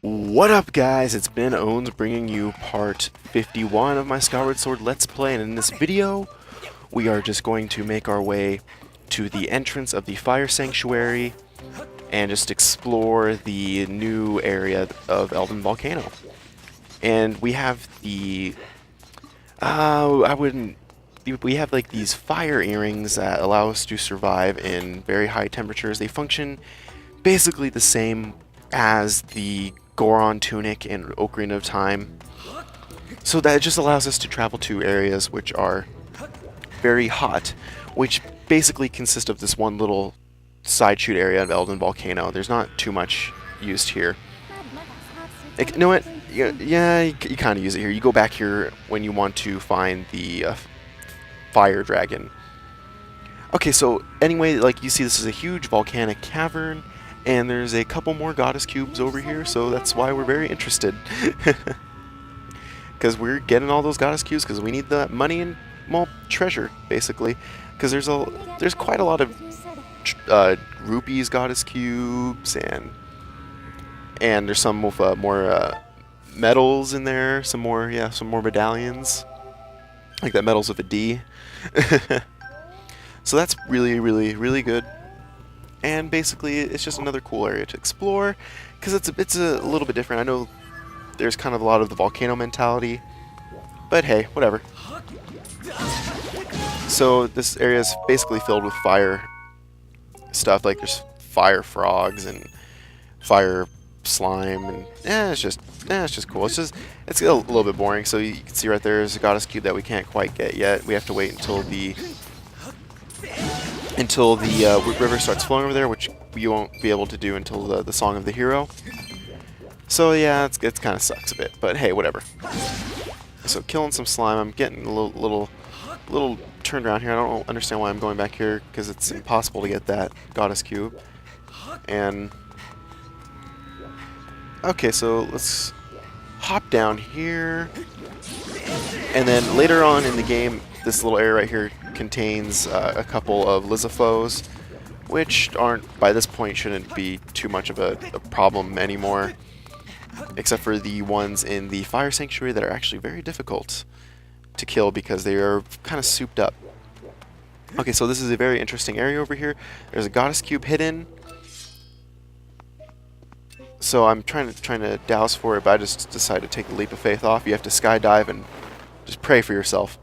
What up, guys? It's Bananaowns bringing you part 51 of my Skyward Sword Let's Play, and in this video, we are just going to make our way to the entrance of the Fire Sanctuary and just explore the new area of Elden Volcano. And we have we have like these fire earrings that allow us to survive in very high temperatures. They function basically the same as the Goron tunic in Ocarina of Time. So that just allows us to travel to areas which are very hot, which basically consist of this one little side shoot area of Elden Volcano. There's not too much used here. You know what? Yeah, you kind of use it here. You go back here when you want to find the fire dragon. Okay, so anyway, like you see, this is a huge volcanic cavern, and there's a couple more goddess cubes over here, so that's why we're very interested. Because we're getting all those goddess cubes because we need the money and, well, treasure, basically. Because there's quite a lot of rupees goddess cubes, and there's some with more medals in there, some more medallions, like that medals with a D. So that's really good. And basically, it's just another cool area to explore, because it's a little bit different. I know there's kind of a lot of the volcano mentality, but hey, whatever. So this area is basically filled with fire stuff, like there's fire frogs and fire slime, and it's just cool. It's a little bit boring. So you can see right there is a goddess cube that we can't quite get yet. We have to wait until the river starts flowing over there, which you won't be able to do until the Song of the Hero. So yeah, it kind of sucks a bit, but hey, whatever. So killing some slime. I'm getting a little turned around here. I don't understand why I'm going back here, because it's impossible to get that goddess cube. And okay, so let's hop down here, and then later on in the game, this little area right here contains a couple of Lizafos, which aren't, by this point, shouldn't be too much of a problem anymore, except for the ones in the Fire Sanctuary that are actually very difficult to kill because they are kind of souped up. Okay, so this is a very interesting area over here. There's a goddess cube hidden, so I'm trying to douse for it, but I just decided to take the leap of faith off. You have to skydive and just pray for yourself.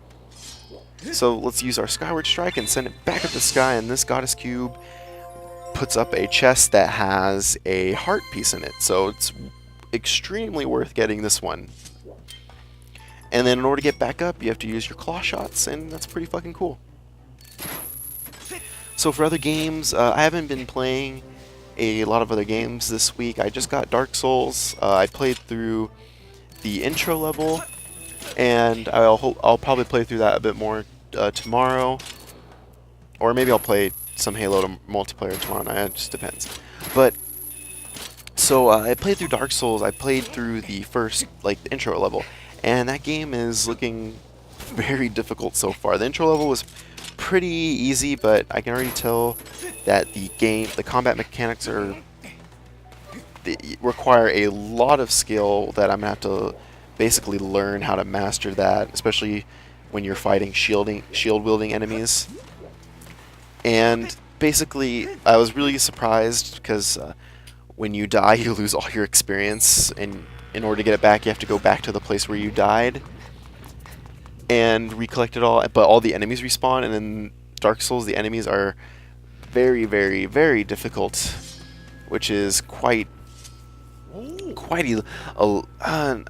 So let's use our Skyward Strike and send it back up the sky, and this goddess cube puts up a chest that has a heart piece in it, so it's extremely worth getting this one. And then in order to get back up, you have to use your claw shots, and that's pretty fucking cool. So for other games, I haven't been playing a lot of other games this week. I just got Dark Souls. I played through the intro level, and I'll probably play through that a bit more tomorrow, or maybe I'll play some Halo multiplayer tomorrow night. It just depends. But so I played through Dark Souls. I played through the first the intro level, and that game is looking very difficult so far. The intro level was pretty easy, but I can already tell that the combat mechanics they require a lot of skill that I'm gonna have to basically learn how to master that, especially when you're fighting shield wielding enemies. And basically, I was really surprised because when you die, you lose all your experience, and in order to get it back, you have to go back to the place where you died and recollect it all. But all the enemies respawn, and in Dark Souls, the enemies are very difficult, which is quite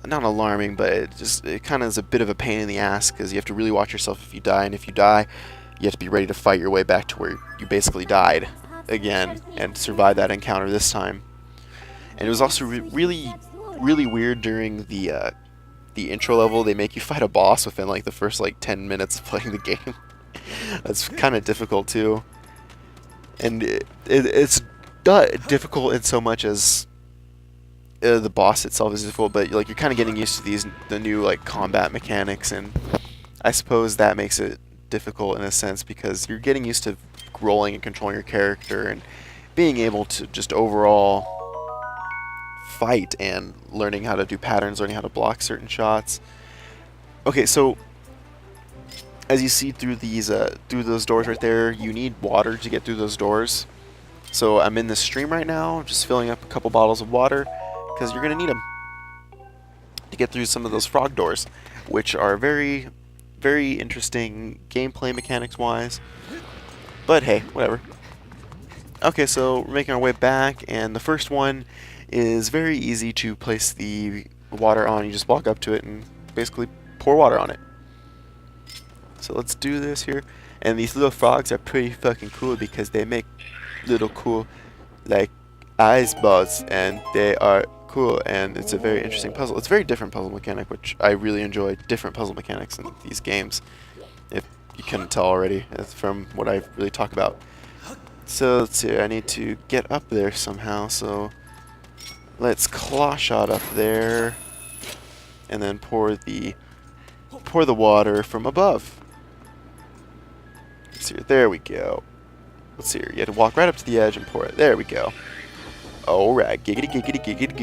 not alarming, but it kind of is a bit of a pain in the ass, because you have to really watch yourself if you die, and if you die, you have to be ready to fight your way back to where you basically died again and survive that encounter this time. And it was also really weird during the intro level. They make you fight a boss within like the first 10 minutes of playing the game. That's kind of difficult too, and it's not difficult in so much as the boss itself is difficult, but you're kind of getting used to the new combat mechanics, and I suppose that makes it difficult in a sense because you're getting used to rolling and controlling your character and being able to just overall fight and learning how to do patterns, learning how to block certain shots. Okay, so as you see through these through those doors right there, you need water to get through those doors. So I'm in this stream right now, just filling up a couple bottles of water, because you're gonna need them to get through some of those frog doors, which are very, very interesting gameplay mechanics wise. But hey, whatever. Okay, so we're making our way back, and the first one is very easy to place the water on. You just walk up to it and basically pour water on it. So let's do this here. And these little frogs are pretty fucking cool because they make little cool, like, ice balls, and they are cool, and it's a very interesting puzzle. It's a very different puzzle mechanic, which I really enjoy, different puzzle mechanics in these games, if you couldn't tell already from what I really talk about. So let's see, I need to get up there somehow, so let's claw shot up there, and then pour the water from above. Let's see, there we go. Let's see here, you have to walk right up to the edge and pour it. There we go. Alright, giggity giggity giggity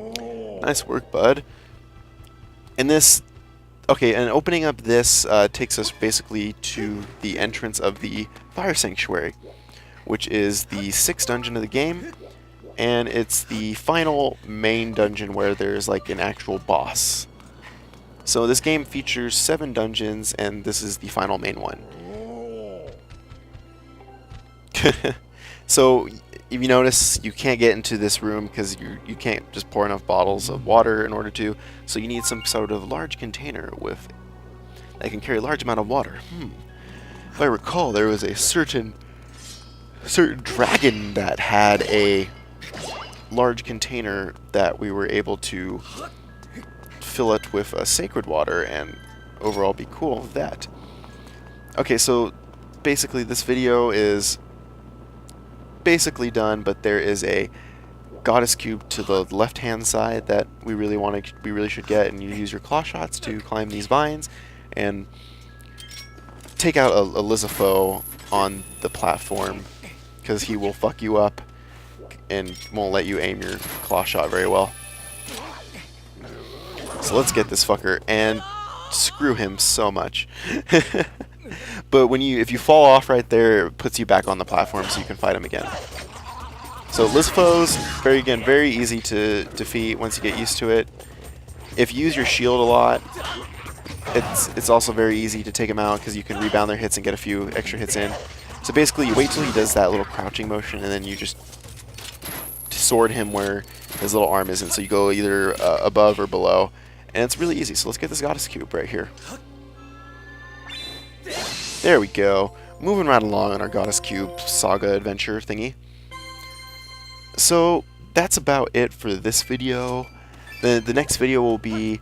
goo. Nice work, bud. And this, okay, and opening up this takes us basically to the entrance of the Fire Sanctuary, which is the 6th dungeon of the game, and it's the final main dungeon where there's like an actual boss. So this game features 7 dungeons, and this is the final main one. So if you notice, you can't get into this room because you can't just pour enough bottles of water in order to, so you need some sort of large container with that can carry a large amount of water. If I recall, there was a certain dragon that had a large container that we were able to fill it with sacred water and overall be cool with that. Okay, so basically this video is basically done, but there is a goddess cube to the left hand side that we really should get, and you use your claw shots to climb these vines and take out a Lizafo on the platform, because he will fuck you up and won't let you aim your claw shot very well. So let's get this fucker and screw him so much. But if you fall off right there, it puts you back on the platform so you can fight him again. So Lizafos, very easy to defeat once you get used to it. If you use your shield a lot, it's also very easy to take him out because you can rebound their hits and get a few extra hits in. So basically, you wait till he does that little crouching motion, and then you just sword him where his little arm isn't. So you go either above or below, and it's really easy. So let's get this goddess cube right here. There we go. Moving right along on our goddess cube saga adventure thingy. So that's about it for this video. The next video will be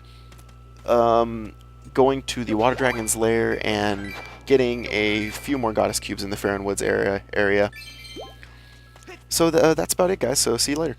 going to the water dragon's lair and getting a few more goddess cubes in the Fair and Woods area. So that's about it, guys. So see you later.